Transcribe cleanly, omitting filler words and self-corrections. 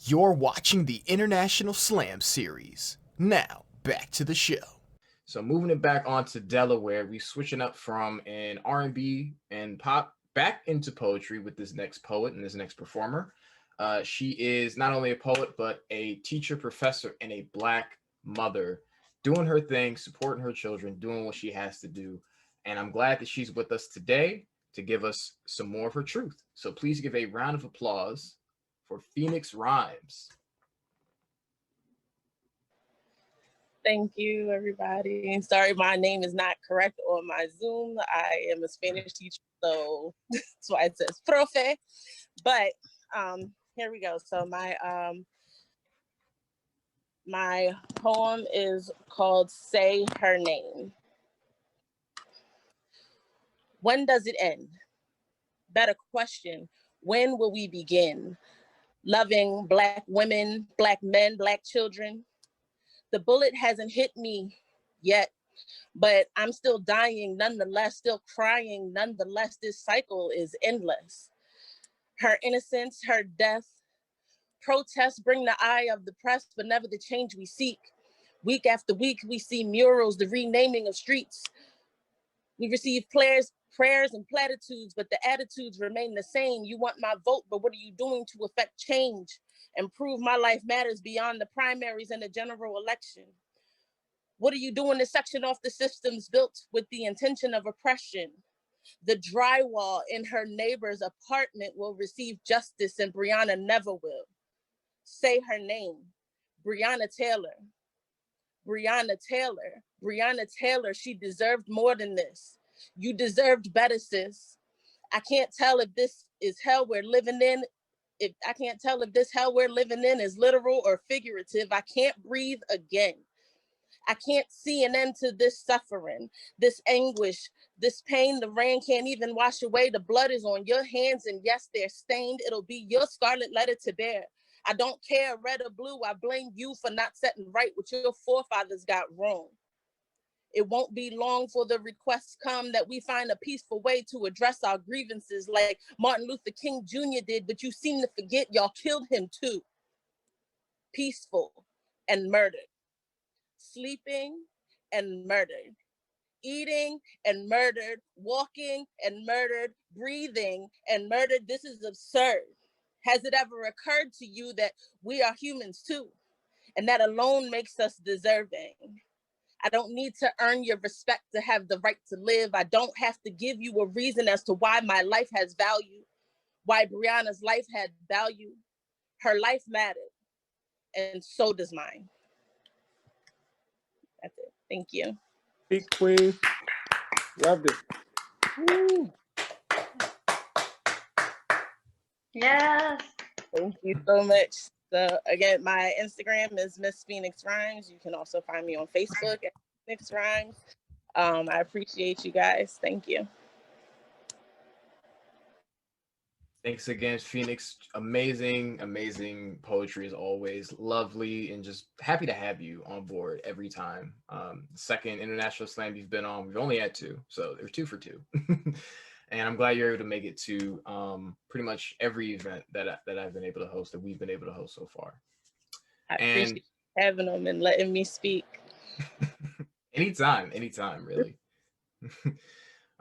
You're watching the International Slam Series. Now, back to the show. So moving it back onto Delaware, we switching up from an R&B and pop back into poetry with this next poet and this next performer. She is not only a poet, but a teacher, professor, and a Black mother, doing her thing, supporting her children, doing what she has to do. And I'm glad that she's with us today to give us some more of her truth. So please give a round of applause for Phoenix Rhymes. Thank you, everybody. Sorry, my name is not correct on my Zoom. I am a Spanish teacher, so that's why it says profe. But here we go. So my poem is called Say Her Name. When does it end? Better question, when will we begin? Loving Black women, Black men, Black children. The bullet hasn't hit me yet, but I'm still dying nonetheless, still crying nonetheless. This cycle is endless. Her innocence, her death. Protests bring the eye of the press, but never the change we seek. Week after week, we see murals, the renaming of streets. We receive prayers and platitudes, but the attitudes remain the same. You want my vote, but what are you doing to affect change and prove my life matters beyond the primaries and the general election? What are you doing to section off the systems built with the intention of oppression? The drywall in her neighbor's apartment will receive justice and Breonna never will. Say her name, Breonna Taylor. Breonna Taylor. Breonna Taylor, she deserved more than this. You deserved better, sis. I can't tell if this is hell we're living in. I can't tell if this hell we're living in is literal or figurative. I can't breathe again. I can't see an end to this suffering, this anguish, this pain. The rain can't even wash away. The blood is on your hands, and yes, they're stained. It'll be your scarlet letter to bear. I don't care, red or blue. I blame you for not setting right what your forefathers got wrong. It won't be long for the requests come that we find a peaceful way to address our grievances like Martin Luther King Jr. did, but you seem to forget y'all killed him too. Peaceful and murdered. Sleeping and murdered. Eating and murdered. Walking and murdered. Breathing and murdered. This is absurd. Has it ever occurred to you that we are humans too? And that alone makes us deserving. I don't need to earn your respect to have the right to live. I don't have to give you a reason as to why my life has value, why Breonna's life had value. Her life mattered, and so does mine. That's it. Thank you. Big queen. Loved it. Woo. Yes. Thank you so much. So again, my Instagram is Miss Phoenix Rhymes. You can also find me on Facebook at Phoenix Rhymes. I appreciate you guys. Thank you. Thanks again, Phoenix. Amazing, amazing poetry as always. Lovely, and just happy to have you on board every time. Second international slam you've been on, we've only had two, so there's 2 for 2. And I'm glad you're able to make it to pretty much every event that I've been able to host, that we've been able to host so far. I appreciate having them and letting me speak. anytime, really.